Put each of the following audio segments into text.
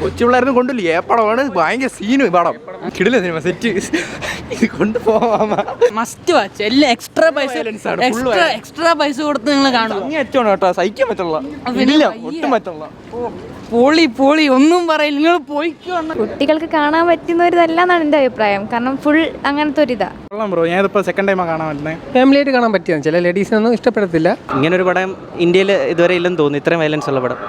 കൊച്ചു പിള്ളേരൊന്നും കൊണ്ടില്ല. ഏ പടമാണ്, ഭയങ്കര സീനും ഈ പടം. കിടില സിനിമ, സെറ്റ് കൊണ്ടുപോവാ. Must watch. എല്ലാം എക്സ്ട്രാ പൈസ കൊടുത്ത് നിങ്ങൾ കാണും. അങ്ങേറ്റമാണ് കേട്ടോ, സഹിക്കാൻ പറ്റുള്ള ഒട്ടും പറ്റുള്ള. പൊളി ഒന്നും പറയില്ല, നിങ്ങൾ പോയിക്കോ. കുട്ടികൾക്ക് കാണാൻ പറ്റുന്ന ഒരു ഇതല്ലെന്നാണ് എൻ്റെ അഭിപ്രായം. കാരണം ഫുൾ അങ്ങനത്തെ ഒരു ഇതാ. ബ്രോ, ഞാനിപ്പോൾ സെക്കൻഡ് ടൈമാണ് കാണാൻ പറ്റുന്നത്. ഫാമിലിയായിട്ട് കാണാൻ പറ്റിയാണ്. ചില ലേഡീസിനൊന്നും ഇഷ്ടപ്പെടത്തില്ല. ഇങ്ങനൊരു പടം ഇന്ത്യയിൽ ഇതുവരെ ഇല്ലെന്ന് തോന്നുന്നു, ഇത്രയും വയലൻസ് ഉള്ള പടം.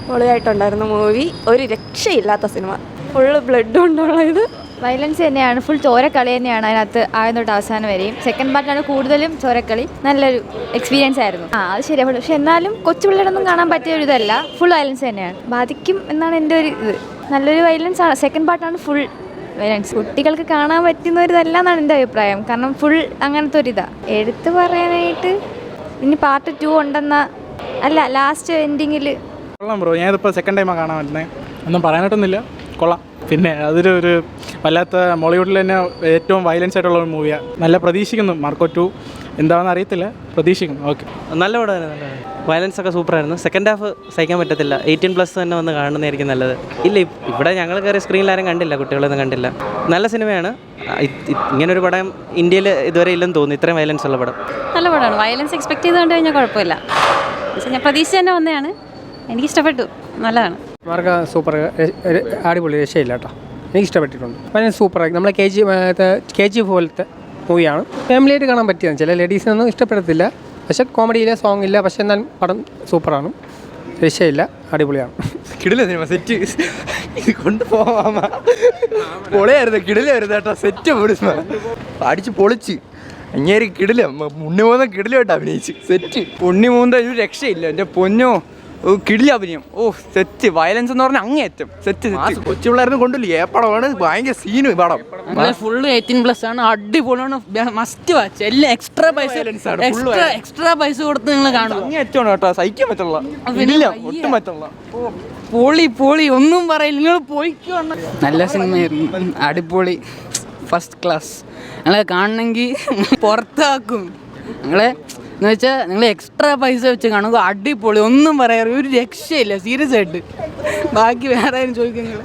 പൊളിയായിട്ടുണ്ടായിരുന്ന മൂവി, ഒരു രക്ഷയില്ലാത്ത സിനിമ, ഫുള്ള് ബ്ലഡ് കൊണ്ടുള്ളത്. വയലൻസ് തന്നെയാണ്, ഫുൾ ചോരക്കളി തന്നെയാണ് അതിനകത്ത് ആദ്യം തൊട്ട് അവസാനം വരെയും. സെക്കൻഡ് പാർട്ടാണ് കൂടുതലും ചോരക്കളി. നല്ലൊരു എക്സ്പീരിയൻസ് ആയിരുന്നു. അത് ശരിയാണ്. പക്ഷെ എന്നാലും കൊച്ചു പിള്ളേരൊന്നും കാണാൻ പറ്റിയ ഒരു ഇതല്ല, ഫുൾ വയലൻസ് തന്നെയാണ്. ബാധിക്കും എന്നാണ് എൻ്റെ ഒരു ഇത്. നല്ലൊരു വയലൻസ് ആണ്. സെക്കൻഡ് പാർട്ടാണ് ഫുൾ വയലൻസ്. കുട്ടികൾക്ക് കാണാൻ പറ്റുന്ന ഒരു ഇതല്ലെന്നാണ് എൻ്റെ അഭിപ്രായം. കാരണം ഫുൾ അങ്ങനത്തെ ഒരു ഇതാ. എടുത്തു പറയാനായിട്ട് ഇനി പാർട്ട് 2 ഉണ്ടെന്ന അല്ല, ലാസ്റ്റ് എൻഡിങ്ങിൽ. കൊള്ളാം ബ്രോ, ഞാനിപ്പോൾ സെക്കൻഡ് ടൈമാണ് കാണാൻ പറ്റുന്നത്. ഒന്നും പറയാനായിട്ടൊന്നുമില്ല, കൊള്ളാം. പിന്നെ അതൊരു വല്ലാത്ത മോളിവുഡിൽ തന്നെ ഏറ്റവും വയലൻസ് ആയിട്ടുള്ള ഒരു മൂവിയാണ്. നല്ല പ്രതീക്ഷിക്കുന്നു. മാർക്കോ 2 എന്താണെന്ന് അറിയത്തില്ല, പ്രതീക്ഷിക്കുന്നു. ഓക്കെ, നല്ല പടമായിരുന്നു, നല്ല വയലൻസ് ഒക്കെ സൂപ്പറായിരുന്നു. സെക്കൻഡ് ഹാഫ് സഹിക്കാൻ പറ്റത്തില്ല. 18+ തന്നെ വന്ന് കാണുന്നതായിരിക്കും നല്ലത്. ഇല്ല, ഇവിടെ ഞങ്ങൾ കയറിയ സ്ക്രീനിൽ ആരും കണ്ടില്ല, കുട്ടികളൊന്നും കണ്ടില്ല. നല്ല സിനിമയാണ്. ഇങ്ങനൊരു പടം ഇന്ത്യയിൽ ഇതുവരെ ഇല്ലെന്ന് തോന്നുന്നു, ഇത്രയും വയലൻസ് ഉള്ള പടം. നല്ല പടമാണ്. വയലൻസ് എക്സ്പെക്ട് ചെയ്ത് കണ്ടു കഴിഞ്ഞാൽ കുഴപ്പമില്ല. ഞാൻ പ്രതീക്ഷ തന്നെ വന്നതാണ്. എനിക്കിഷ്ടപ്പെട്ടു, നല്ലതാണ്. മാർഗ സൂപ്പർ, അടിപൊളി, രക്ഷയില്ല കേട്ടോ. എനിക്ക് ഇഷ്ടപ്പെട്ടിട്ടുണ്ട്. വളരെ സൂപ്പറായി. നമ്മളെ KG പോലത്തെ മൂവിയാണ്. ഫാമിലിയായിട്ട് കാണാൻ പറ്റിയതാണ്. ചില ലേഡീസിനൊന്നും ഇഷ്ടപ്പെടത്തില്ല. പക്ഷേ കോമഡിയില്ല, സോങ് ഇല്ല. പക്ഷേ എന്നാലും പടം സൂപ്പറാണ്, രക്ഷയില്ല, അടിപൊളിയാണ്. കിടില സിനിമ, സെറ്റ് കൊണ്ടുപോവാ. പൊളിയായിരുന്നു, കിടിലായിരുന്നു കേട്ടോ. സെറ്റ് അടിച്ച് പൊളിച്ച് അങ്ങേര് കിടില. ഉണ്ണിമൂന്ന കിടിലായിട്ട് അഭിനയിച്ച് സെറ്റ്. ഉണ്ണിമൂന്ന ഒരു രക്ഷയില്ല, എൻ്റെ പൊന്നോ. കിടില അഭിനയം. സെറ്റ്. വയലൻസ് എന്ന് പറഞ്ഞാൽ അങ്ങേറ്റം സെറ്റ്. കൊച്ചു പിള്ളേരൊന്നും കൊണ്ടില്ല. ഏ പടമാണ്, ഭയങ്കര സീനും ഈ പടം. ഫുള്ള് 18+ ആണ്. അടിപൊളിയാണ്. Must watch. എല്ലാം എക്സ്ട്രാ പൈസ കൊടുത്ത് നിങ്ങൾ കാണും. അങ്ങേറ്റമാണ് കേട്ടോ, സഹിക്കാൻ പറ്റുള്ള ഒട്ടും പറ്റുള്ള. പൊളി ഒന്നും പറയില്ല, നിങ്ങൾ പോയിക്കോ. നല്ല സിനിമയായിരുന്നു, അടിപൊളി, ഫസ്റ്റ് ക്ലാസ്. ഞങ്ങളെ കാണണമെങ്കിൽ പുറത്താക്കും ഞങ്ങളെ. എന്ന് വെച്ചാൽ നിങ്ങൾ എക്സ്ട്രാ പൈസ വെച്ച് കാണുക. അടിപൊളി, ഒന്നും പറയാറ് ഒരു രക്ഷയില്ല, സീരിയസ് ആയിട്ട്. ബാക്കി വേറെ ആരും ചോദിക്കുന്നത്.